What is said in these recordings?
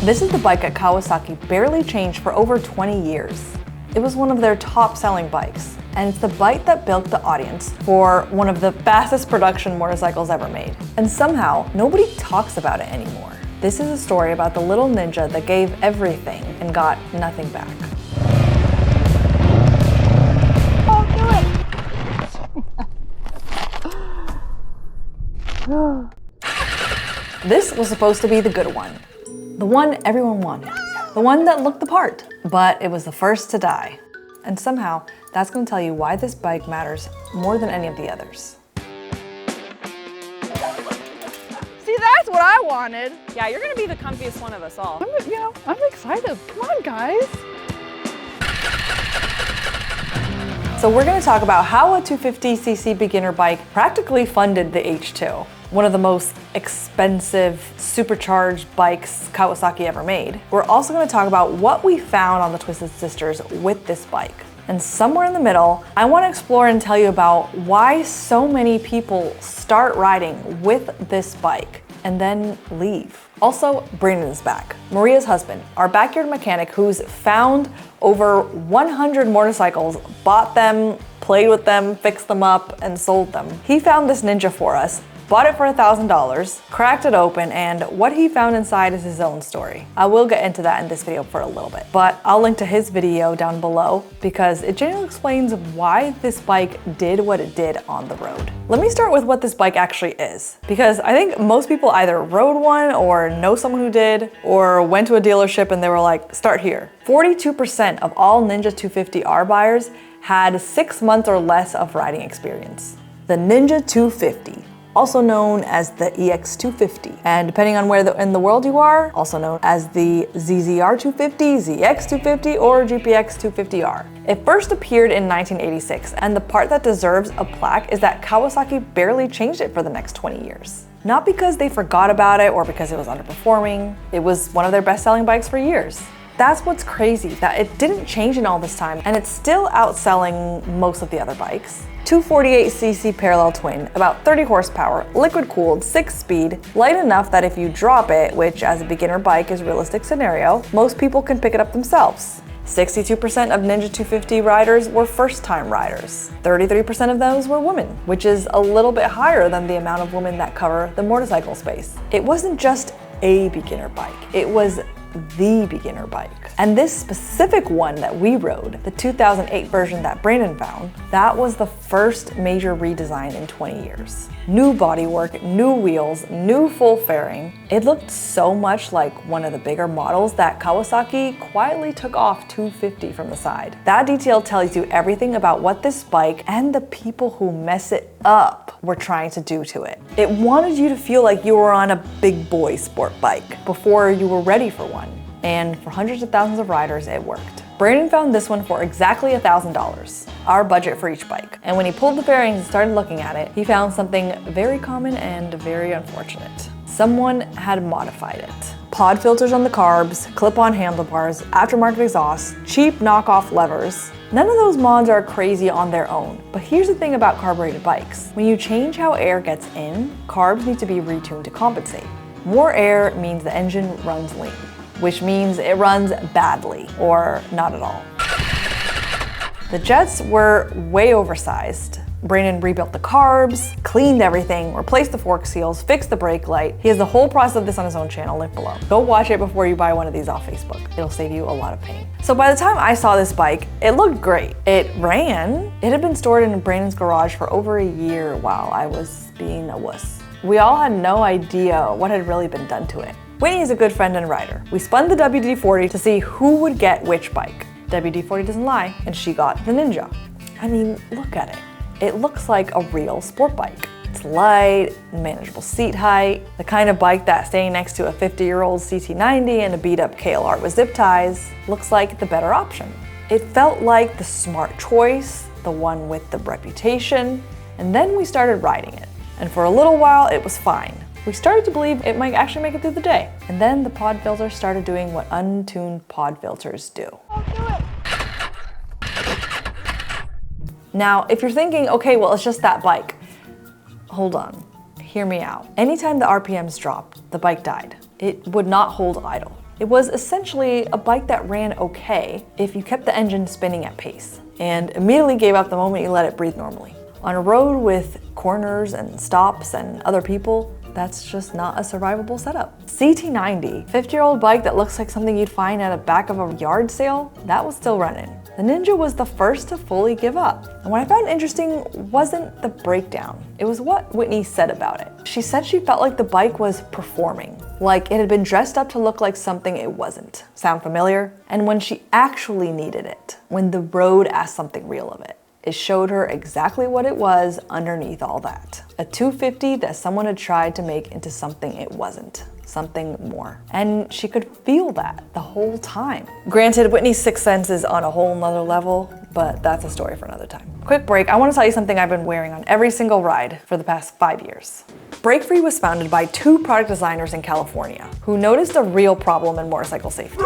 This is the bike that Kawasaki barely changed for over 20 years. It was one of their top-selling bikes, and it's the bike that built the audience for one of the fastest production motorcycles ever made. And somehow, nobody talks about it anymore. This is a story about the little ninja that gave everything and got nothing back. Oh, do it! This was supposed to be the good one. The one everyone wanted. The one that looked the part. But it was the first to die. And somehow, that's going to tell you why this bike matters more than any of the others. See, that's what I wanted. Yeah, you're gonna be the comfiest one of us all. I'm excited. Come on, guys. So we're going to talk about how a 250cc beginner bike practically funded the H2, one of the most expensive supercharged bikes Kawasaki ever made. We're also going to talk about what we found on the Twisted Sisters with this bike. And somewhere in the middle, I want to explore and tell you about why so many people start riding with this bike and then leave. Also, Brandon's back, Maria's husband, our backyard mechanic who's found over 100 motorcycles, bought them, played with them, fixed them up, and sold them. He found this Ninja for us, bought it for $1,000, cracked it open, and what he found inside is his own story. I will get into that in this video for a little bit, but I'll link to his video down below because it generally explains why this bike did what it did on the road. Let me start with what this bike actually is, because I think most people either rode one or know someone who did, or went to a dealership and they were like, start here. 42% of all Ninja 250R buyers had 6 months or less of riding experience. The Ninja 250. Also known as the EX250, and depending on where in the world you are, also known as the ZZR250, ZX250, or GPX250R. It first appeared in 1986, and the part that deserves a plaque is that Kawasaki barely changed it for the next 20 years. Not because they forgot about it or because it was underperforming, it was one of their best-selling bikes for years. That's what's crazy, that it didn't change in all this time, and it's still outselling most of the other bikes. 248cc parallel twin, about 30 horsepower, liquid cooled, 6-speed, light enough that if you drop it, which as a beginner bike is a realistic scenario, most people can pick it up themselves. 62% of Ninja 250 riders were first-time riders. 33% of those were women, which is a little bit higher than the amount of women that cover the motorcycle space. It wasn't just a beginner bike, it was the beginner bike. And this specific one that we rode, the 2008 version that Brandon found, that was the first major redesign in 20 years. New bodywork, new wheels, new full fairing. It looked so much like one of the bigger models that Kawasaki quietly took off 250 from the side. That detail tells you everything about what this bike and the people who mess it up were trying to do to it. It wanted you to feel like you were on a big boy sport bike before you were ready for one. And for hundreds of thousands of riders, it worked. Brandon found this one for exactly $1,000, our budget for each bike. And when he pulled the fairings and started looking at it, he found something very common and very unfortunate. Someone had modified it. Pod filters on the carbs, clip-on handlebars, aftermarket exhaust, cheap knockoff levers. None of those mods are crazy on their own, but here's the thing about carbureted bikes. When you change how air gets in, carbs need to be retuned to compensate. More air means the engine runs lean, which means it runs badly, or not at all. The jets were way oversized. Brandon rebuilt the carbs, cleaned everything, replaced the fork seals, fixed the brake light. He has the whole process of this on his own channel, link below. Go watch it before you buy one of these off Facebook. It'll save you a lot of pain. So by the time I saw this bike, it looked great. It ran. It had been stored in Brandon's garage for over a year while I was being a wuss. We all had no idea what had really been done to it. Whitney is a good friend and rider. We spun the WD-40 to see who would get which bike. WD-40 doesn't lie, and she got the Ninja. I mean, look at it. It looks like a real sport bike. It's light, manageable seat height, the kind of bike that staying next to a 50-year-old CT90 and a beat-up KLR with zip ties looks like the better option. It felt like the smart choice, the one with the reputation, and then we started riding it. And for a little while, it was fine. We started to believe it might actually make it through the day. And then the pod filter started doing what untuned pod filters do. I'll do it. Now, if you're thinking, okay, well, it's just that bike. Hold on, hear me out. Anytime the RPMs dropped, the bike died. It would not hold idle. It was essentially a bike that ran okay if you kept the engine spinning at pace, and immediately gave up the moment you let it breathe normally. On a road with corners and stops and other people, that's just not a survivable setup. CT90, 50-year-old bike that looks like something you'd find at the back of a yard sale, that was still running. The Ninja was the first to fully give up. And what I found interesting wasn't the breakdown, it was what Whitney said about it. She said she felt like the bike was performing, like it had been dressed up to look like something it wasn't. Sound familiar? And when she actually needed it, when the road asked something real of it, it showed her exactly what it was underneath all that. A 250 that someone had tried to make into something it wasn't. Something more. And she could feel that the whole time. Granted, Whitney's sixth sense is on a whole nother level, but that's a story for another time. Quick break, I want to tell you something I've been wearing on every single ride for the past 5 years. Break Free was founded by 2 product designers in California who noticed a real problem in motorcycle safety.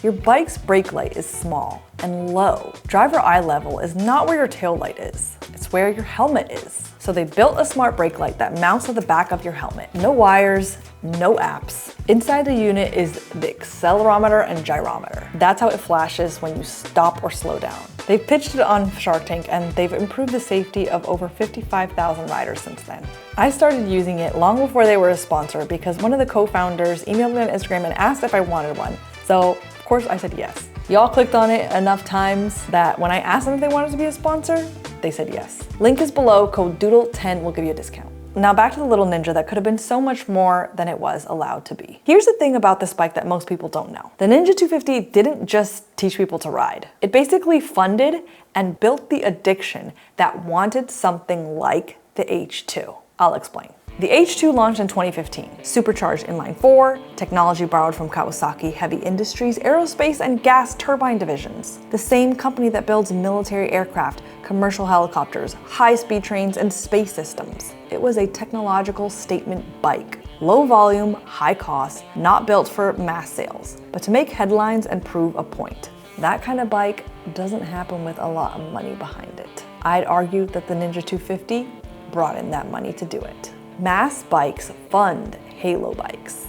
Your bike's brake light is small and low. Driver eye level is not where your tail light is, it's where your helmet is. So they built a smart brake light that mounts to the back of your helmet. No wires, no apps. Inside the unit is the accelerometer and gyrometer. That's how it flashes when you stop or slow down. They've pitched it on Shark Tank and they've improved the safety of over 55,000 riders since then. I started using it long before they were a sponsor because one of the co-founders emailed me on Instagram and asked if I wanted one. So of course I said yes. Y'all clicked on it enough times that when I asked them if they wanted to be a sponsor, they said yes. Link is below, code DOODLE10 will give you a discount. Now back to the little Ninja that could have been so much more than it was allowed to be. Here's the thing about this bike that most people don't know. The Ninja 250 didn't just teach people to ride. It basically funded and built the addiction that wanted something like the H2. I'll explain. The H2 launched in 2015. Supercharged inline 4, technology borrowed from Kawasaki Heavy Industries, aerospace and gas turbine divisions. The same company that builds military aircraft, commercial helicopters, high-speed trains, and space systems. It was a technological statement bike. Low volume, high cost, not built for mass sales, but to make headlines and prove a point. That kind of bike doesn't happen with a lot of money behind it. I'd argue that the Ninja 250 brought in that money to do it. Mass bikes fund halo bikes.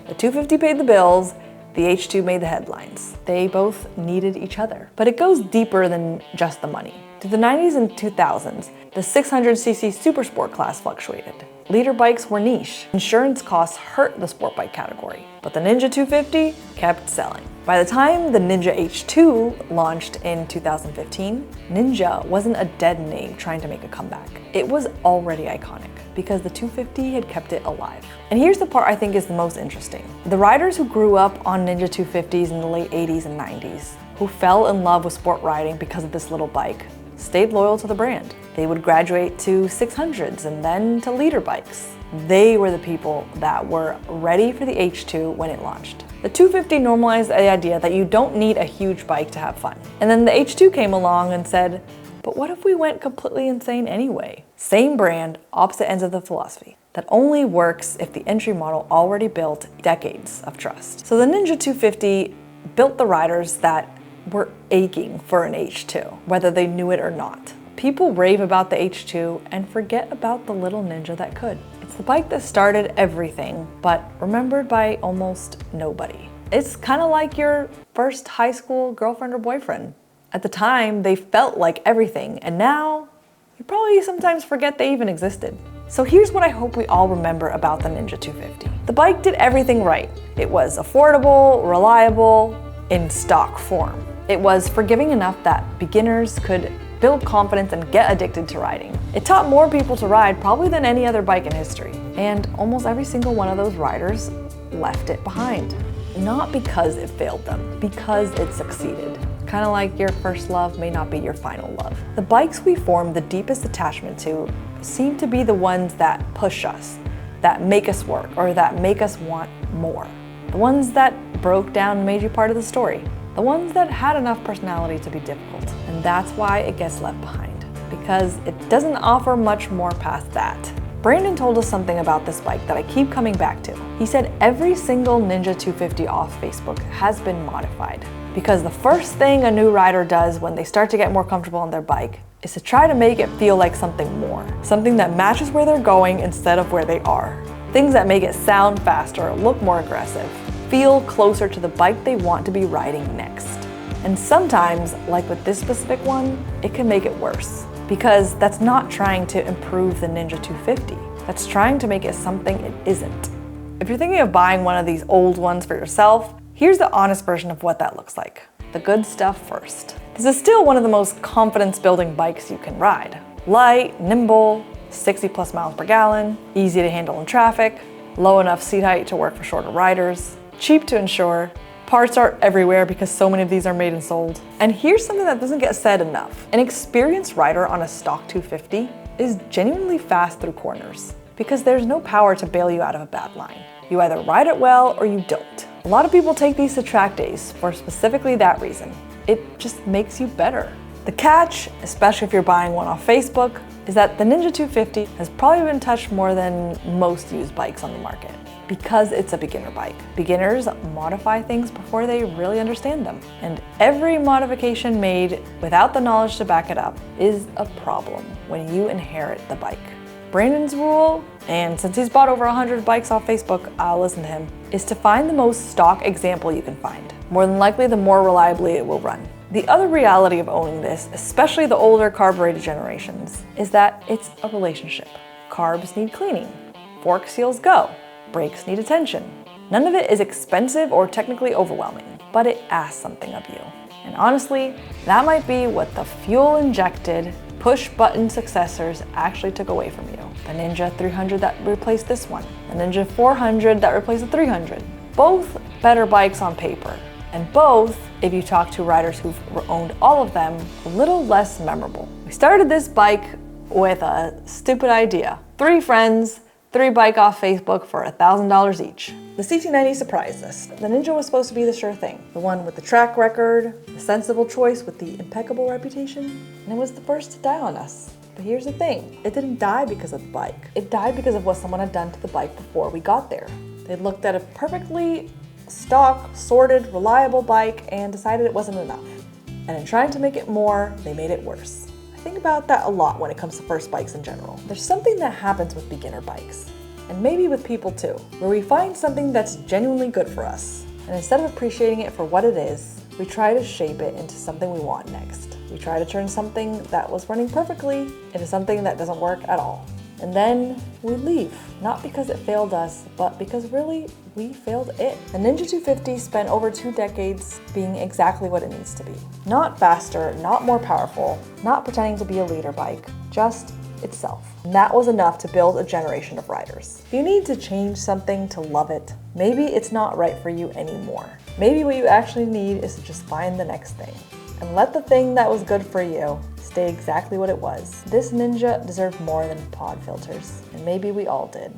The 250 paid the bills, the H2 made the headlines. They both needed each other. But it goes deeper than just the money. Through the 90s and 2000s, the 600cc super sport class fluctuated. Leader bikes were niche. Insurance costs hurt the sport bike category, but the Ninja 250 kept selling. By the time the Ninja H2 launched in 2015, Ninja wasn't a dead name trying to make a comeback. It was already iconic because the 250 had kept it alive. And here's the part I think is the most interesting. The riders who grew up on Ninja 250s in the late 80s and 90s, who fell in love with sport riding because of this little bike, stayed loyal to the brand. They would graduate to 600s and then to leader bikes. They were the people that were ready for the H2 when it launched. The 250 normalized the idea that you don't need a huge bike to have fun. And then the H2 came along and said, but what if we went completely insane anyway? Same brand, opposite ends of the philosophy. That only works if the entry model already built decades of trust. So the Ninja 250 built the riders that were aching for an H2, whether they knew it or not. People rave about the H2 and forget about the little Ninja that could. It's the bike that started everything, but remembered by almost nobody. It's kind of like your first high school girlfriend or boyfriend. At the time, they felt like everything, and now you probably sometimes forget they even existed. So here's what I hope we all remember about the Ninja 250. The bike did everything right. It was affordable, reliable, in stock form. It was forgiving enough that beginners could build confidence and get addicted to riding. It taught more people to ride probably than any other bike in history. And almost every single one of those riders left it behind. Not because it failed them, because it succeeded. Kind of like your first love may not be your final love. The bikes we form the deepest attachment to seem to be the ones that push us, that make us work, or that make us want more. The ones that broke down and made you part of the story. The ones that had enough personality to be difficult. And that's why it gets left behind, because it doesn't offer much more past that. Brandon told us something about this bike that I keep coming back to. He said every single Ninja 250 off Facebook has been modified, because the first thing a new rider does when they start to get more comfortable on their bike is to try to make it feel like something more, something that matches where they're going instead of where they are. Things that make it sound faster, look more aggressive, feel closer to the bike they want to be riding next. And sometimes, like with this specific one, it can make it worse, because that's not trying to improve the Ninja 250. That's trying to make it something it isn't. If you're thinking of buying one of these old ones for yourself, here's the honest version of what that looks like. The good stuff first. This is still one of the most confidence-building bikes you can ride. Light, nimble, 60 plus miles per gallon, easy to handle in traffic, low enough seat height to work for shorter riders, cheap to insure, parts are everywhere because so many of these are made and sold. And here's something that doesn't get said enough. An experienced rider on a stock 250 is genuinely fast through corners because there's no power to bail you out of a bad line. You either ride it well or you don't. A lot of people take these to track days for specifically that reason. It just makes you better. The catch, especially if you're buying one off Facebook, is that the Ninja 250 has probably been touched more than most used bikes on the market because it's a beginner bike. Beginners modify things before they really understand them. And every modification made without the knowledge to back it up is a problem when you inherit the bike. Brandon's rule, and since he's bought over 100 bikes off Facebook, I'll listen to him, is to find the most stock example you can find. More than likely, the more reliably it will run. The other reality of owning this, especially the older carbureted generations, is that it's a relationship. Carbs need cleaning, fork seals go, brakes need attention. None of it is expensive or technically overwhelming, but it asks something of you. And honestly, that might be what the fuel-injected, push-button successors actually took away from you. The Ninja 300 that replaced this one, the Ninja 400 that replaced the 300. Both better bikes on paper, and both, if you talk to riders who've owned all of them, a little less memorable. We started this bike with a stupid idea. 3 friends, 3 bike off Facebook for $1,000 each. The CT90 surprised us. The Ninja was supposed to be the sure thing. The one with the track record, the sensible choice with the impeccable reputation, and it was the first to die on us. But here's the thing, it didn't die because of the bike. It died because of what someone had done to the bike before we got there. They looked at a perfectly stock, sorted, reliable bike and decided it wasn't enough. And in trying to make it more, they made it worse. I think about that a lot when it comes to first bikes in general. There's something that happens with beginner bikes, and maybe with people too, where we find something that's genuinely good for us. And instead of appreciating it for what it is, we try to shape it into something we want next. We try to turn something that was running perfectly into something that doesn't work at all. And then we leave, not because it failed us, but because really, we failed it. The Ninja 250 spent over 2 decades being exactly what it needs to be. Not faster, not more powerful, not pretending to be a leader bike, just itself. And that was enough to build a generation of riders. If you need to change something to love it, maybe it's not right for you anymore. Maybe what you actually need is to just find the next thing. And let the thing that was good for you stay exactly what it was. This Ninja deserved more than pod filters, and maybe we all did.